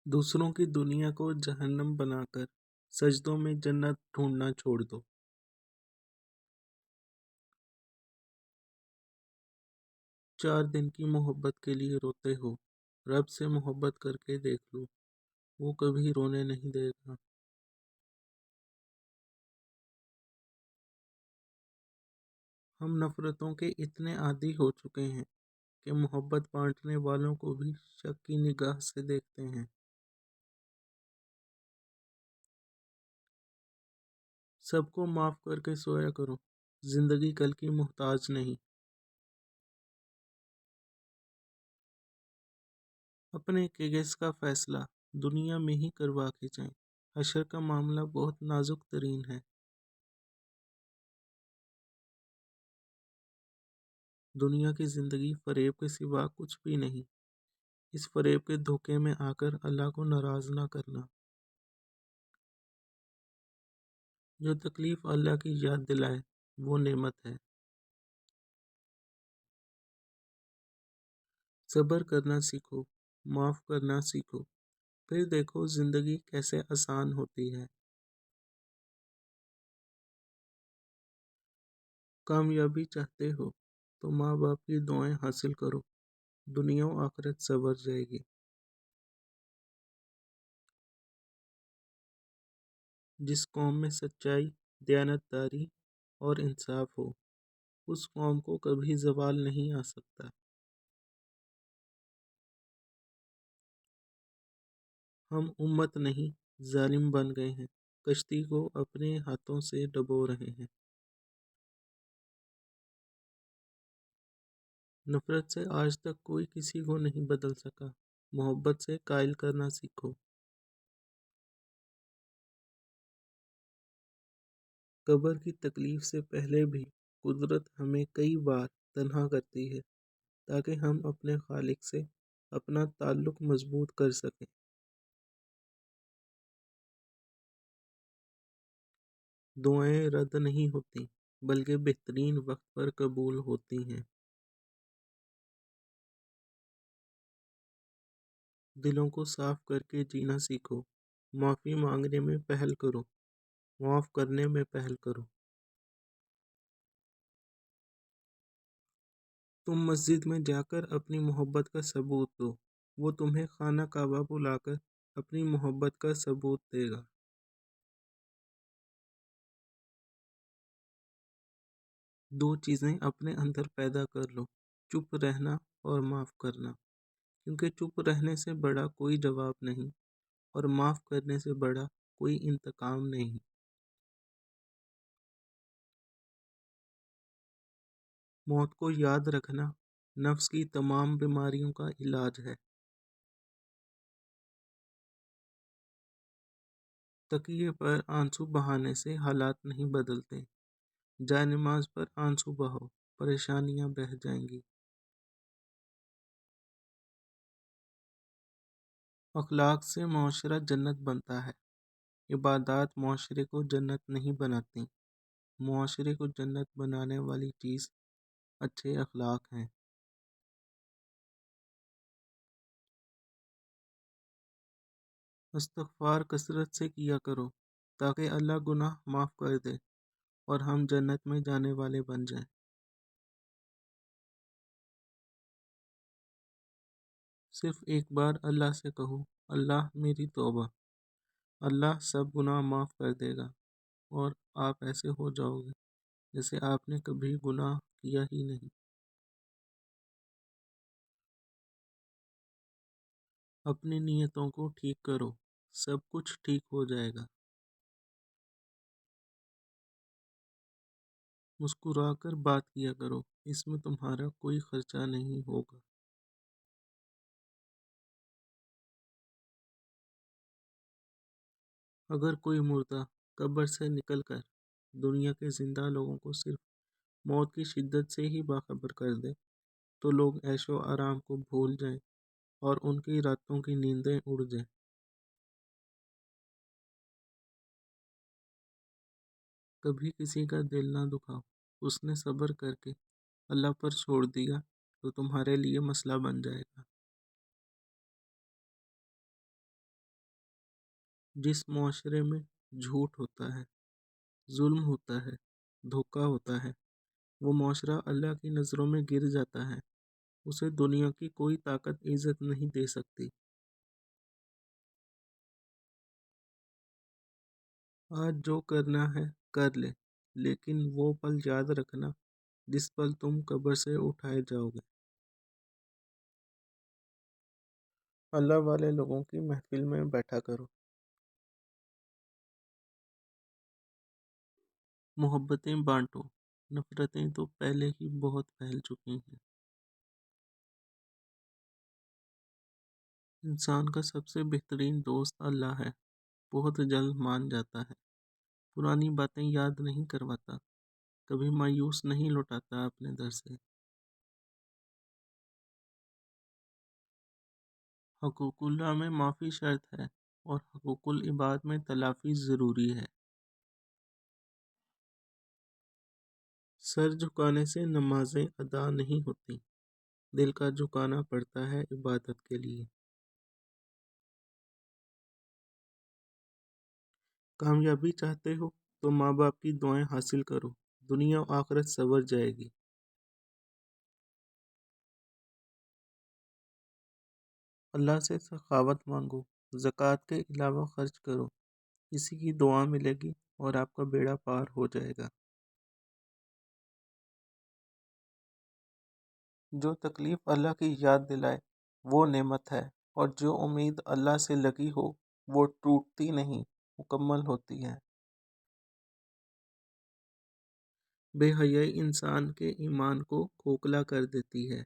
दूसरों की दुनिया को जहन्नम बनाकर सजदों में जन्नत ढूंढना छोड़ दो। 4 दिन की मोहब्बत के लिए रोते हो, रब से मोहब्बत करके देख लो, वो कभी रोने नहीं देगा। हम नफरतों के इतने आदी हो चुके हैं कि मोहब्बत बांटने वालों को भी शक की निगाह से देखते हैं। सबको माफ करके सोया करो, जिंदगी कल की मोहताज नहीं। अपने केस का फैसला दुनिया में ही करवा के जाएं। हशर का मामला बहुत नाजुक तरीन है। दुनिया की जिंदगी फरेब के सिवा कुछ भी नहीं। इस फरेब के धोखे में आकर अल्लाह को नाराज ना करना। जो तकलीफ अल्लाह की याद दिलाए वो नेमत है। सब्र करना सीखो, माफ करना सीखो, फिर देखो जिंदगी कैसे आसान होती है। कामयाबी चाहते हो तो माँ बाप की दुआएं हासिल करो, दुनिया और आखिरत सवर जाएगी। जिस कौम में सच्चाई, दयानतदारी और इंसाफ हो, उस कौम को कभी जवाल नहीं आ सकता। हम उम्मत नहीं, जालिम बन गए हैं, कश्ती को अपने हाथों से डबो रहे हैं। नफरत से आज तक कोई किसी को नहीं बदल सका, मोहब्बत से कायल करना सीखो। कब्र की तकलीफ से पहले भी कुदरत हमें कई बार तन्हा करती है ताकि हम अपने खालिक से अपना ताल्लुक मजबूत कर सकें। दुआएं रद्द नहीं होती, बल्कि बेहतरीन वक्त पर कबूल होती हैं। दिलों को साफ करके जीना सीखो, माफ़ी मांगने में पहल करो, माफ़ करने में पहल करो। तुम मस्जिद में जाकर अपनी मोहब्बत का सबूत दो, वो तुम्हें खाना काबा बुलाकर अपनी मोहब्बत का सबूत देगा। दो चीज़ें अपने अंदर पैदा कर लो, चुप रहना और माफ़ करना, क्योंकि चुप रहने से बड़ा कोई जवाब नहीं और माफ़ करने से बड़ा कोई इंतकाम नहीं। मौत को याद रखना नफ्स की तमाम बीमारियों का इलाज है। तकिए पर आंसू बहाने से हालात नहीं बदलते। जाए नमाज पर आंसू बहाओ, परेशानियां बह जाएंगी। अखलाक से माशरा जन्नत बनता है। इबादत माशरे को जन्नत नहीं बनाती। माशरे को जन्नत बनाने वाली चीज़ अच्छे अखलाक हैं। इस्तग़फ़ार कसरत से किया करो ताकि अल्लाह गुनाह माफ़ कर दे और हम जन्नत में जाने वाले बन जाएं। सिर्फ एक बार अल्लाह से कहो, अल्लाह मेरी तौबा। अल्लाह सब गुनाह माफ़ कर देगा और आप ऐसे हो जाओगे जैसे आपने कभी गुनाह किया ही नहीं। अपनी नीयतों को ठीक करो, सब कुछ ठीक हो जाएगा। मुस्कुराकर बात किया करो, इसमें तुम्हारा कोई खर्चा नहीं होगा। अगर कोई मुर्दा कब्र से निकलकर दुनिया के जिंदा लोगों को सिर्फ मौत की शिद्दत से ही बाखबर कर दे तो लोग ऐशो आराम को भूल जाएं और उनकी रातों की नींदें उड़ जाएं। कभी किसी का दिल ना दुखाओ, उसने सब्र करके अल्लाह पर छोड़ दिया तो तुम्हारे लिए मसला बन जाएगा। جس معاشرے میں جھوٹ ہوتا ہے، ظلم ہوتا ہے، دھوکہ ہوتا ہے، وہ معاشرہ اللہ کی نظروں میں گر جاتا ہے۔ اسے دنیا کی کوئی طاقت عزت نہیں دے سکتی۔ آج جو کرنا ہے کر لے، لیکن وہ پل یاد رکھنا جس پل تم قبر سے اٹھائے جاؤ گے۔ اللہ والے لوگوں کی محفل میں بیٹھا کرو۔ محبتیں بانٹو، نفرتیں تو پہلے ہی بہت پھیل چکی ہیں۔ انسان کا سب سے بہترین دوست اللہ ہے، بہت جلد مان جاتا ہے، پرانی باتیں یاد نہیں کرواتا، کبھی مایوس نہیں لوٹاتا اپنے در سے۔ حقوق اللہ میں معافی شرط ہے اور حقوق العباد میں تلافی ضروری ہے۔ سر جھکانے سے نمازیں ادا نہیں ہوتی، دل کا جھکانا پڑتا ہے عبادت کے لیے۔ کامیابی چاہتے ہو تو ماں باپ کی دعائیں حاصل کرو، دنیا و آخرت سنور جائے گی۔ اللہ سے سخاوت مانگو، زکوٰۃ کے علاوہ خرچ کرو، کسی کی دعا ملے گی اور آپ کا بیڑا پار ہو جائے گا۔ جو تکلیف اللہ کی یاد دلائے وہ نعمت ہے، اور جو امید اللہ سے لگی ہو وہ ٹوٹتی نہیں، مکمل ہوتی ہے۔ بے حیائی انسان کے ایمان کو کھوکھلا کر دیتی ہے۔